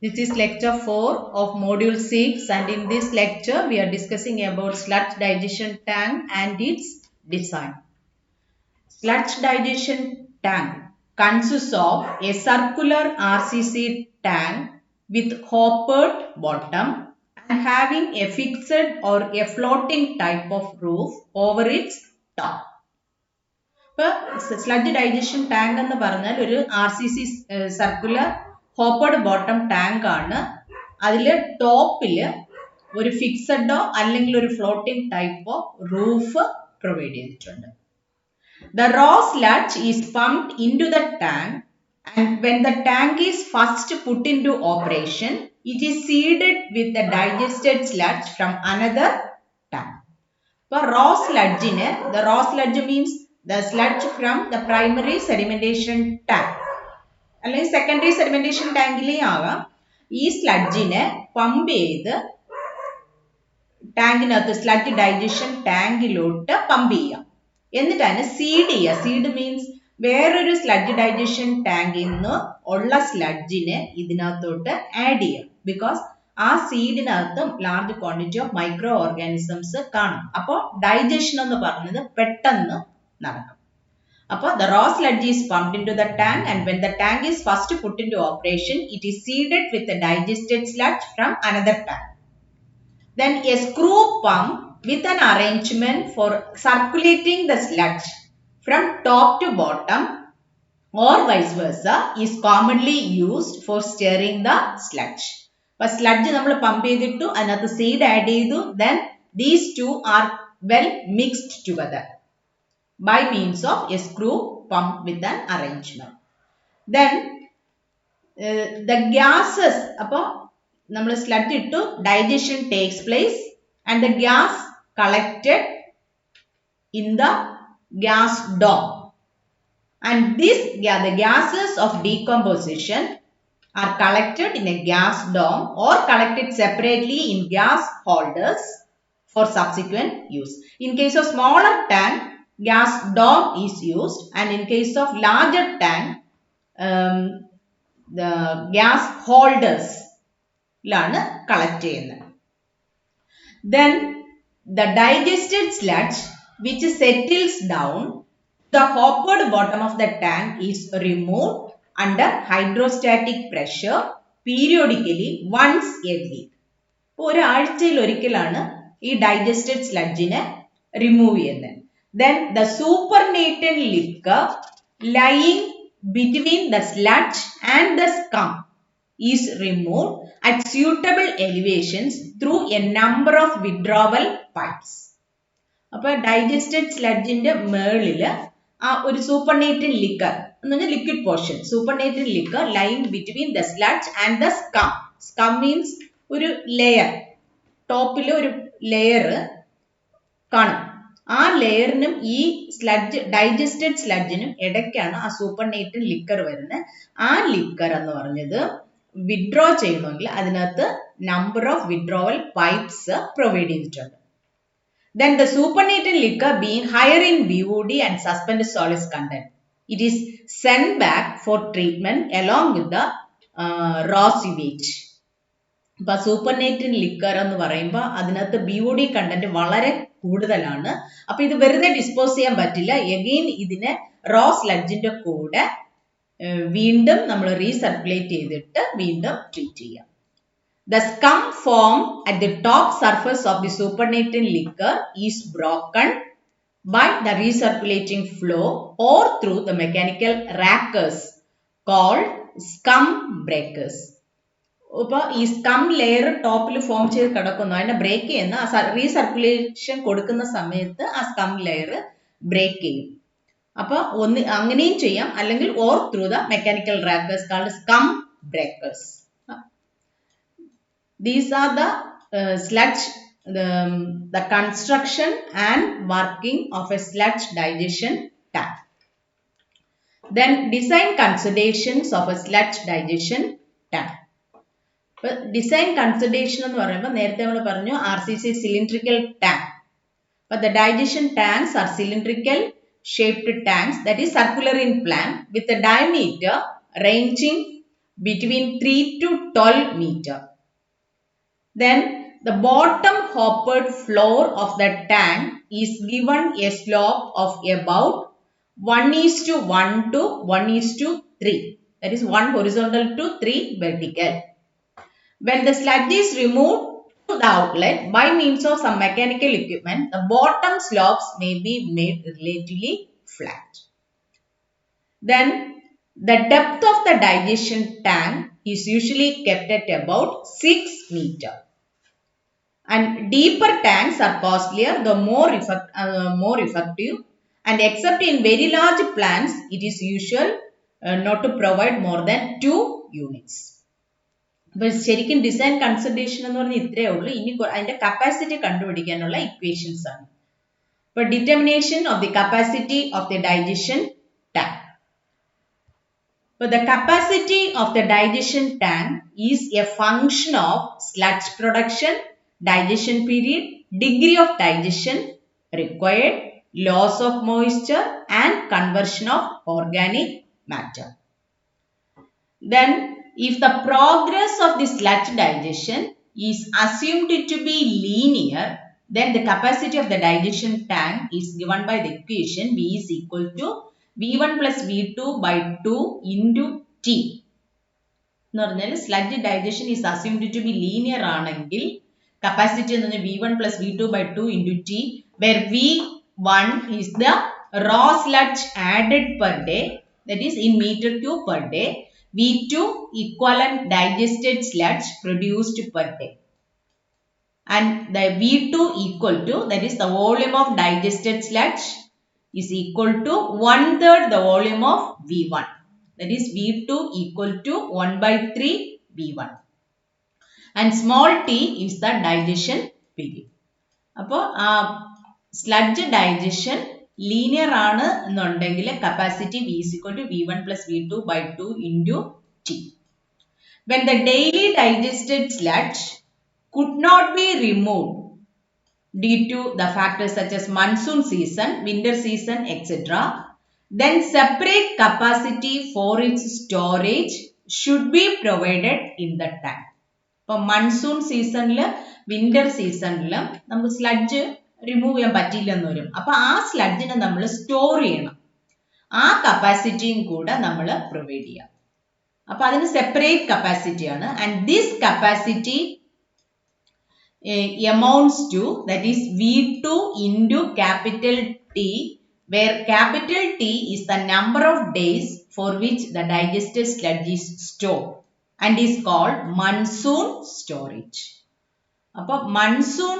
This is lecture 4 of module 6, and in this lecture we are discussing about sludge digestion tank and its design. Sludge digestion tank consists of a circular RCC tank with hoppered bottom and having a fixed or a floating type of roof over its top. Sludge digestion tank എന്ന് പറഞ്ഞാൽ ഒരു RCC circular hoppered bottom tank ആണ്. അതിൽ ടോപ്പിൽ ഒരു ഫിക്സഡോ അല്ലെങ്കിൽ ഒരു floating ടൈപ്പോ roof provide ചെയ്തിട്ടുണ്ട്. The raw sludge is pumped into the tank, and when the tank is first put into operation, it is seeded with the digested sludge from another tank. For raw sludge, the raw sludge means the sludge from the primary sedimentation tank. അല്ലെങ്കിൽ secondary sedimentation ടാങ്കിലേ ആകാം. ഈ സ്ലഡ്ജിനെ pump ചെയ്ത് ടാങ്കിനകത്ത് sludge digestion ടാങ്കിലോട്ട് pump ചെയ്യാം. എന്നിട്ടാണ് സീഡ് ചെയ്യുക. സീഡ് മീൻസ് വേറൊരു സ്ലഡ്ജ് ഡൈജഷൻ ടാങ്കിൽ നിന്ന് ഉള്ള സ്ലഡ്ജിനെ ഇതിനകത്തോട്ട് ആഡ് ചെയ്യാം. ബിക്കോസ് ആ സീഡിനകത്ത് large quantity of microorganisms കാണും. അപ്പോൾ ഡൈജഷൻ എന്ന് പറഞ്ഞത് പെട്ടെന്ന് നടക്കും. അപ്പോൾ the raw sludge is pumped into the tank, and when the tank is first put into operation, it is seeded with the digested sludge from another tank. Then a screw pump with an arrangement for circulating the sludge from top to bottom or vice versa is commonly used for stirring the sludge. അപ്പോൾ sludge നമ്മൾ pump ചെയ്തിട്ടു, അതിനകത്ത് seed add ചെയ്തു, then these two are well mixed together by means of a screw pump with an arrangement. Then the gases, അപ്പോൾ നമ്മൾ sludge ഇട്ടു, digestion takes place and the gas collected in the gas dome, and the gases of decomposition are collected in a gas dome or collected separately in gas holders for subsequent use. In case of smaller tank, gas dome is used, and in case of larger tank, the gas holders ലാണ് collect ചെയ്യുന്നത്. Then the digested sludge which settles down the hoppered bottom of the tank is removed under hydrostatic pressure periodically once a week. ഒരാഴ്ചയിൽ ഒരിക്കലാണ് ഈ digested സ്ലഡ്ജിനെ remove ചെയ്യുന്നത്. Then the supernatant liquor lying between the sludge and the scum is removed at suitable elevations through a number of withdrawal pipes. അപ്പോൾ digested സ്ലഡ്ജിന്റെ മേളിൽ ആ ഒരു supernatant liquor എന്ന് പറഞ്ഞാൽ liquid portion, supernatant liquor lying between the sludge and the scum. Scum means ഒരു layer, ടോപ്പിൽ ഒരു layer കാണും. ആ ലെയറിനും ഈ സ്ലഡ്ജ് ഡൈജസ്റ്റഡ് സ്ലഡ്ജിനും ഇടയ്ക്കാണ് ആ സൂപ്പർനേറ്റൻ ലിക്കർ വരുന്നത്. ആ ലിക്കർ എന്ന് പറഞ്ഞത് വിഡ്രോ ചെയ്യണമെങ്കിൽ അതിനകത്ത് number of withdrawal pipes provide ചെയ്തിട്ടുണ്ട്. Then the supernatant liquor being higher in BOD and suspended solids content, it is sent back for treatment along with the raw sewage. അപ്പോൾ supernatant liquor എന്ന് പറയുമ്പോൾ അതിനകത്ത് BOD content വളരെ കൂടുതലാണ്. അപ്പോൾ ഇത് വെറുതെ ഡിസ്പോസ് ചെയ്യാൻ പറ്റില്ല. എഗെയിൻ ഇതിനെ റോ സ്ലഡ്ജിന്റെ കൂടെ വീണ്ടും നമ്മൾ റീസർക്കുലേറ്റ് ചെയ്തിട്ട് വീണ്ടും ട്രീറ്റ് ചെയ്യാം. The scum formed at the top surface of the supernatant liquor is broken by the recirculating flow or through the mechanical rackers called scum breakers. ഇപ്പോൾ ഈ സ്കം ലെയർ ടോപ്പിൽ ഫോം ചെയ്ത് കിടക്കുന്നു, അതിനെ ബ്രേക്ക് ചെയ്യുന്ന റീസർക്കുലേഷൻ കൊടുക്കുന്ന സമയത്ത് ആ സ്കം ലെയർ ബ്രേക്ക് ചെയ്യും. അപ്പോൾ ഒന്ന് അങ്ങനെയും ചെയ്യാം, അല്ലെങ്കിൽ or through the mechanical rakers called scum breakers. These are the sludge, the construction and working of a sludge digestion tank. Then design considerations of a sludge digestion tank. Design consideration എന്ന് പറയുമ്പോൾ നേരത്തെ നമ്മൾ പറഞ്ഞു RCC cylindrical tank. But the digestion tanks are cylindrical shaped tanks that is circular in plan with a diameter ranging between 3 to 12 meter. Then the bottom hoppered floor of the tank is given a slope of about 1:1 to 1:3. That is 1 horizontal to 3 vertical. When the sludge is removed to the outlet by means of some mechanical equipment, the bottom slopes may be made relatively flat. Then the depth of the digestion tank is usually kept at about 6 meter. And deeper tanks are costlier, the more effective, and except in very large plants, it is usual not to provide more than 2 units. But ശരിക്കും design consideration എന്ന് പറഞ്ഞാൽ ഇത്രയേ ഉള്ളൂ. ഇനി അതിന്റെ capacity കണ്ടുപിടിക്കാനുള്ള equations ആണ്. For determination of the capacity of the digestion tank. But the capacity of the digestion tank is a function of sludge production, digestion period, degree of digestion required, loss of moisture and conversion of organic matter. Then if the progress of the sludge digestion is assumed to be linear, then the capacity of the digestion tank is given by the equation V is equal to V1 plus V2 by 2 into T. Sludge digestion is assumed to be linear ആണെങ്കിൽ capacity V1 plus V2 by 2 into T, where V1 is the raw sludge added per day, that is in meter cube per day. V2 equivalent digested sludge produced per day. And the V2 equal to, that is the volume of digested sludge is equal to 1/3 the volume of V1. That is V2 equal to 1/3 V1. And small t is the digestion period. അപ്പോൾ sludge digestion linear ആണ് എന്നുണ്ടെങ്കിൽ capacity V is equal to V1 plus V2 by 2 into T. When the daily digested sludge could not be removed due to the factors such as monsoon season, winter season, etc., then separate capacity for its storage should be provided in the tank. ഇപ്പോൾ monsoon സീസണിൽ winter സീസണിൽ നമുക്ക് sludge remove ചെയ്യാൻ പറ്റിയില്ലെന്ന് വരും. അപ്പൊ ആ സ്ലഡ്ജിനെ നമ്മൾ store ചെയ്യണം. ആ കപ്പാസിറ്റിയും കൂടെ നമ്മൾ പ്രൊവൈഡ് ചെയ്യാം. അപ്പൊ അതിന് സെപ്പറേറ്റ് കപ്പാസിറ്റി ആണ്. And this capacity amounts to, that is V2 into capital T, where capital T is the number of days for which the digested sludge is stored and is called monsoon storage. അപ്പോൾ monsoon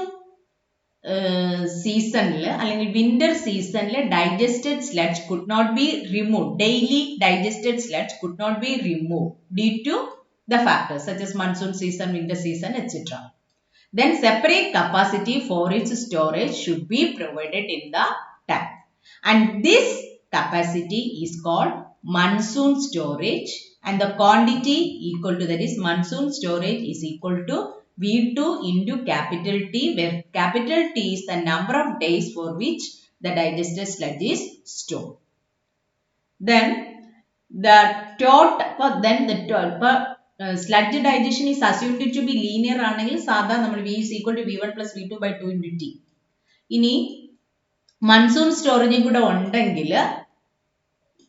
സീസണിൽ അല്ലെങ്കിൽ winter സീസണിൽ digested sludge could not be remove, daily digested sludge could not be remove due to the factors such as monsoon season, winter season, etc. Then separate capacity for its storage should be provided in the tank. And this capacity is called monsoon storage, and the quantity equal to, that is monsoon storage is equal to V2 into capital T, where capital T is the number of days for which the digested sludge is stored. Then the sludge digestion is assumed to be linear ആണെങ്കിൽ സാധാ നമ്മൾ V is equal to V1 plus V2 by 2 into T. ഇനി monsoon സ്റ്റോറേജും കൂടെ ഉണ്ടെങ്കിൽ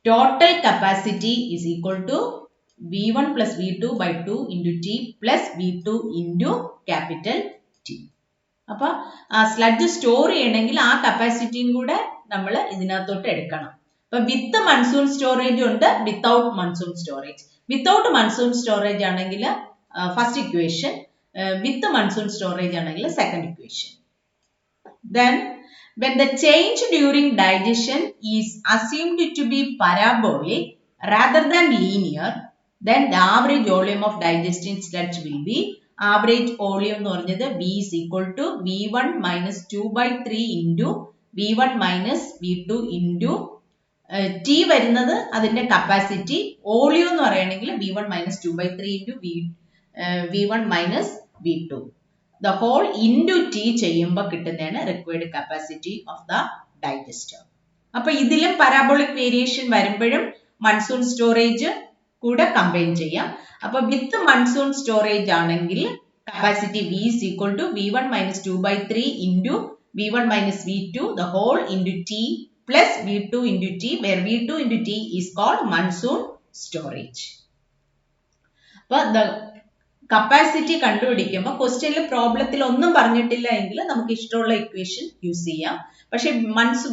total capacity is equal to V1 plus V2 by 2 into T plus V2 into capital T. അപ്പോൾ ആ sludge store ചെയ്യണമെങ്കിൽ ആ കപ്പാസിറ്റിയും കൂടെ നമ്മൾ ഇതിനകത്തോട്ട് എടുക്കണം. അപ്പൊ വിത്ത് മൺസൂൺ സ്റ്റോറേജ് ഉണ്ട്, without monsoon storage. Without monsoon storage ആണെങ്കിൽ ഫസ്റ്റ് ഇക്വേഷൻ, വിത്ത് മൺസൂൺ സ്റ്റോറേജ് ആണെങ്കിൽ second equation. Then when the change during digestion is assumed to be parabolic rather than linear, then the average volume of digesting sludge will be, average volume എന്ന് പറഞ്ഞത് V is equal to V1 minus 2 by 3 into V1 minus V2 into T വരുന്നത് അതിന്റെ capacity, volume എന്ന് പറയുകയാണെങ്കിൽ V1 minus 2 by 3 into V1 minus V2. The whole into T ചെയ്യുമ്പോൾ കിട്ടുന്നതാണ് required capacity of the digester. അപ്പൊ ഇതിലും parabolic variation വരുമ്പോഴും monsoon storage കൂടെ കമ്പൈൻ ചെയ്യാം. അപ്പൊ വിത്ത് മൺസൂൺ സ്റ്റോറേജ് ആണെങ്കിൽ capacity V is equal to V1 minus 2 by 3 into V1 minus V2 the whole into T plus V2 into T, where V2 into T is called monsoon storage. അപ്പൊ the capacity കണ്ടുപിടിക്കുമ്പോൾ ക്വസ്റ്റ്യനിൽ പ്രോബ്ലത്തിൽ ഒന്നും പറഞ്ഞിട്ടില്ല എങ്കിൽ നമുക്ക് ഇഷ്ടമുള്ള equation use ചെയ്യാം. പക്ഷെ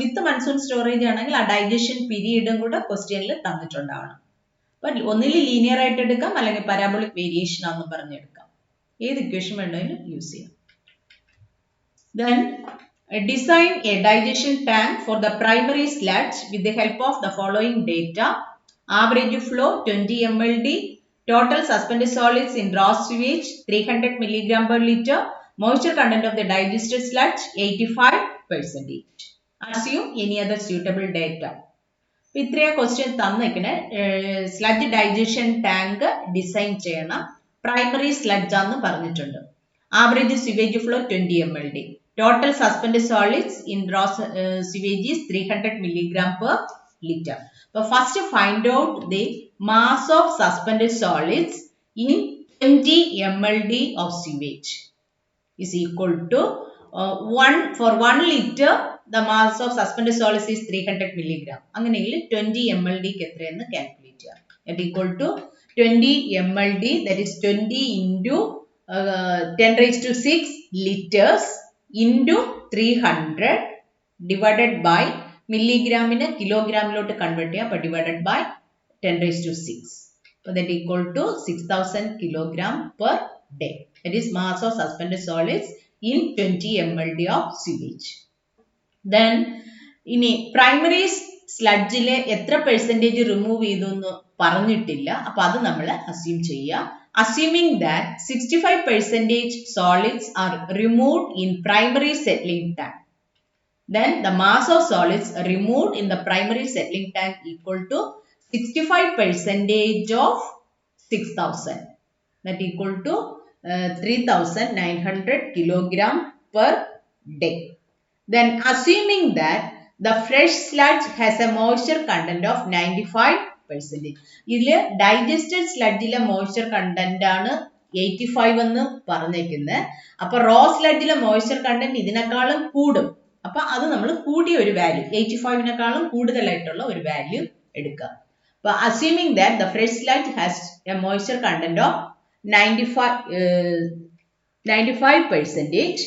വിത്ത് monsoon storage ആണെങ്കിൽ ആ ഡൈജഷൻ പീരീഡും കൂടെ ക്വസ്റ്റ്യനിൽ തന്നിട്ടുണ്ടാവണം. അപ്പൊ ഒന്നിൽ ലീനിയർ ആയിട്ട് എടുക്കാം, അല്ലെങ്കിൽ പാരാബോളിക് വേരിയേഷൻ ആണെന്ന് പറഞ്ഞെടുക്കാം. ഏത് ഇക്വേഷൻ വേണമെങ്കിലും യൂസ് ചെയ്യാം. Then design a digestion tank for the primary sludge with the help of the following data: average flow 20 mld, total suspended solids in raw sewage 300 mg per liter, moisture content of the digested sludge 85%. Assume any other suitable data. ഇത്രയ question തന്നിരിക്കണേ. Sludge digestion tank design ചെയ്യണം. Primary sludge ആണെന്ന് പറഞ്ഞിട്ടുണ്ട്. Average sewage flow 20 mld. Total suspended solids in raw sewage is 300 mg per liter. അപ്പോൾ first find out the mass of suspended solids in 20 mld of sewage is equal to 1 liter the mass of suspended solids is 300 mg. അങ്ങനെയെങ്കിൽ 20 mld ക്ക് എത്രയെന്ന് calculate ചെയ്യാം. That equal to 20 mld, that is 20 into 10 raised to 6 liters into 300 divided by milligram-നെ കിലോഗ്രാമിലോട്ട് convert ചെയ്യാം. അപ്പോൾ divided by 10 raised to 6. So that equal to 6000 kilogram per day. That is mass of suspended solids in 20 mld of sewage. Then ഇനി primary സ്ലഡ്ജിലെ എത്ര percentage remove ചെയ്തു എന്ന് പറഞ്ഞിട്ടില്ല. അപ്പൊ അത് നമ്മൾ അസ്യൂം ചെയ്യാം. Assuming that 65% solids are removed in primary settling tank, then the mass of solids removed in the primary settling tank equal to 65% of 6000, that equal to 3900 kilogram per day. Then assuming that the fresh sludge has a moisture content of 95%. ഇതില് digested sludgeലെ moisture content ആണ് 85 എന്ന് പറഞ്ഞേക്കുന്നത്. അപ്പൊ raw sludgeലെ moisture content ഇതിനേക്കാളും കൂടും. അപ്പൊ അത് നമ്മൾ കൂടിയ ഒരു വാല്യൂ, 85-നേക്കാളും കൂടുതലായിട്ടുള്ള ഒരു വാല്യൂ എടുക്കുക. അപ്പൊ assuming that the fresh sludge has a moisture content of 95%.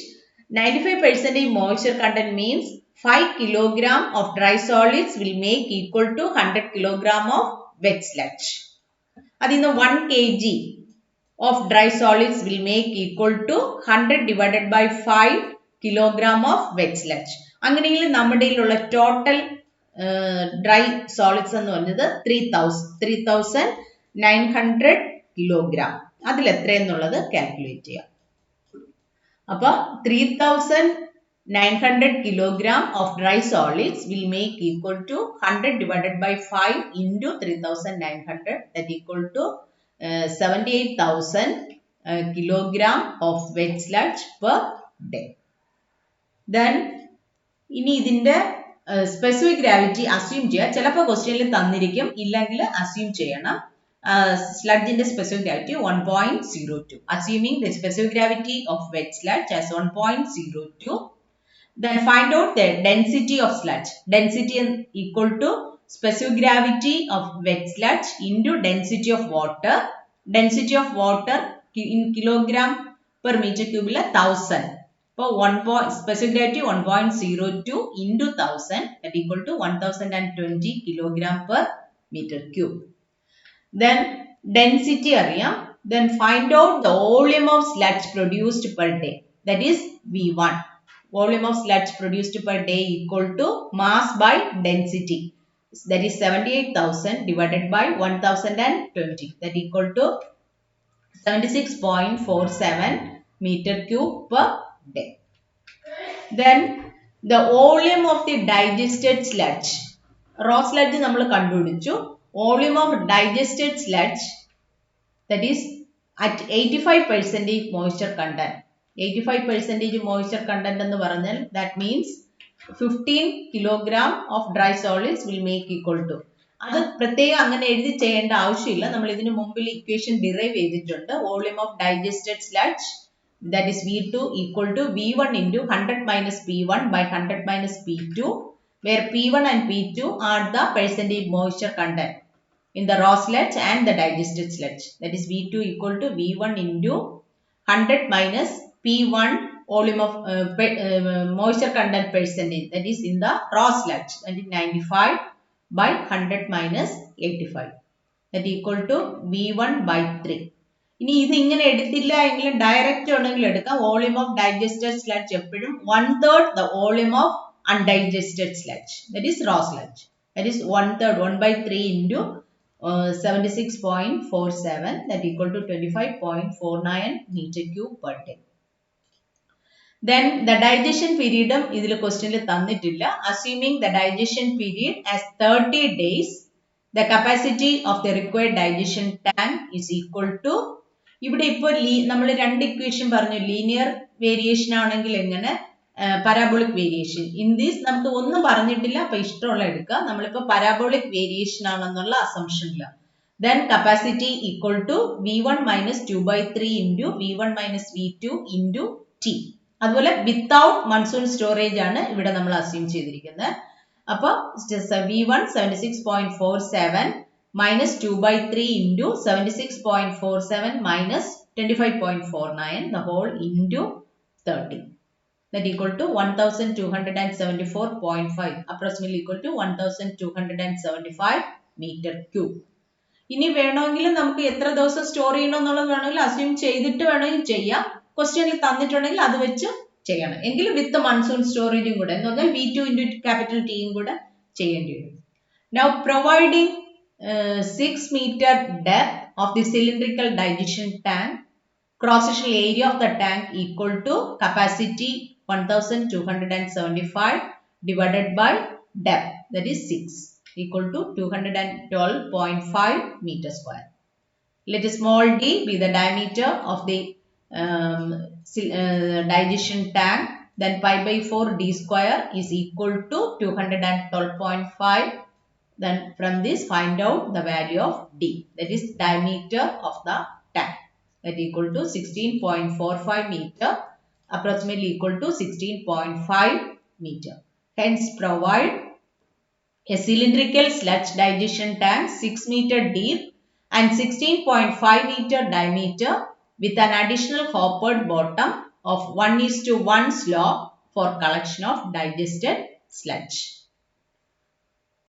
95% moisture content means 5 kilogram of dry solids will make equal to 100 kilogram of wet sludge. Adina 1 kg of dry solids will make equal to 100 divided by 5 kilogram of wet sludge. അങ്ങനെയെങ്കിൽ നമ്മുടെ ഉള്ള total dry solids എന്ന് പറഞ്ഞത് 3900 kilogram. അതിൽ എത്രയെന്നുള്ളത് calculate ചെയ്യാം. അപ്പൊ 3900 kilogram of dry solids will make equal to 100 divided by 5 into 3900, that equal to 78,000 kilogram of wet sludge per day. Then ഇനി ഇതിന്റെ സ്പെസിഫിക് ഗ്രാവിറ്റി അസ്യൂം ചെയ്യാം. ചിലപ്പോൾ ക്വസ്റ്റ്യനിൽ തന്നിരിക്കും, ഇല്ലെങ്കിൽ അസ്യൂം ചെയ്യണം. Sludge in the specific gravity 1.02. Assuming the specific gravity of wet sludge as 1.02, then find out the density of sludge. Density equal to specific gravity of wet sludge into density of water. Density of water in kilogram per meter cube 1000. So specific gravity 1.02 into 1000, that equal to 1020 kilogram per meter cube. Then density അറിയാം. Then find out the volume of sludge produced per day, that is V1. Volume of sludge produced per day equal to mass by density, that is 78,000 divided by 1020, that equal to 76.47 meter cube per day. Then the volume of the digested sludge. Raw sludge നമ്മൾ കണ്ടുപിടിച്ചു. Volume of digested sludge, that is at 85% moisture content. 85% moisture content എന്ന് പറഞ്ഞാൽ that means 15 kilogram of dry solids will make equal to. അത് പ്രത്യേകം അങ്ങനെ എഴുതി ചെയ്യേണ്ട ആവശ്യമില്ല. നമ്മൾ ഇതിനു മുമ്പിൽ ഇക്വേഷൻ ഡിറൈവ് ചെയ്തിട്ടുണ്ട്. Volume of digested sludge that is V2 equal to V1 into 100 minus P1 by 100 minus P2, where P1 and P2 are the percentage moisture content in the raw sludge and the digested sludge. That is V2 equal to V1 into 100 minus P1 volume of moisture content percentage, that is in the raw sludge, that is 95 by 100 minus 85, that equal to V1 by 3. ഇനി ഇത് ഇങ്ങനെ എടുത്തില്ല എങ്കിലും direct വേണമെങ്കിൽ എടുക്കാം. Volume of digested sludge എപ്പോഴും 1/3 the volume of undigested sludge, that is raw sludge, that is 1/3 1/3 into 76.47, that equal to 25.49 meter cube per day. Then the digestion period ഇതിൽ ക്വസ്റ്റ്യനിൽ തന്നിട്ടില്ല. Assuming the digestion period as 30 days, the capacity of the required digestion tank is equal to, ഇവിടെ ഇപ്പോൾ നമ്മൾ രണ്ട് equation പറഞ്ഞു, linear variation ആണെങ്കിൽ എങ്ങനെ, പരാബോളിക് വേരിയേഷൻ. ഇൻ ദീസ് നമുക്ക് ഒന്നും പറഞ്ഞിട്ടില്ല, അപ്പൊ ഇഷ്ടമുള്ള എടുക്കുക. നമ്മളിപ്പോ പരാബോളിക് വേരിയേഷൻ ആണെന്നുള്ള അസംഷനില്ല. Then capacity equal to V1 minus 2/3 into V1 minus V2 into T. അതുപോലെ വിത്തൗട്ട് മൺസൂൺ സ്റ്റോറേജ് ആണ് ഇവിടെ നമ്മൾ അസ്യൂം ചെയ്തിരിക്കുന്നത്. അപ്പൊ V1 76.47 minus 2/3 into 76.47 minus 25.49, the whole into 30, that equal to 1274.5, approximately equal to 1275 meter cube. ഇനി വേണമെങ്കിൽ നമുക്ക് എത്ര ദിവസം സ്റ്റോർ ചെയ്യണം എന്നുള്ളത് വേണമെങ്കിൽ അസ്യൂം ചെയ്തിട്ട് വേണമെങ്കിൽ ചെയ്യാം. ക്വസ്റ്റ്യനിൽ തന്നിട്ടുണ്ടെങ്കിൽ അത് വെച്ച് ചെയ്യണം. എങ്കിലും വിത്ത് മൺസൂൺ സ്റ്റോറേജും കൂടെ എന്ന് പറഞ്ഞാൽ V2 into capital T യും കൂടെ ചെയ്യേണ്ടി വരും. Now providing 6 meter depth of the cylindrical digestion tank, cross-sectional area of the tank equal to capacity 1275 divided by depth, that is 6, equal to 212.5 meter square. Let small d be the diameter of the digestion tank, then pi by 4 d square is equal to 212.5. Then from this find out the value of d, that is diameter of the tank, that equal to 16.45 meter, approximately equal to 16.5 meter. Hence provide a cylindrical sludge digestion tank 6 meter deep and 16.5 meter diameter with an additional hoppered bottom of 1:1 slope for collection of digested sludge.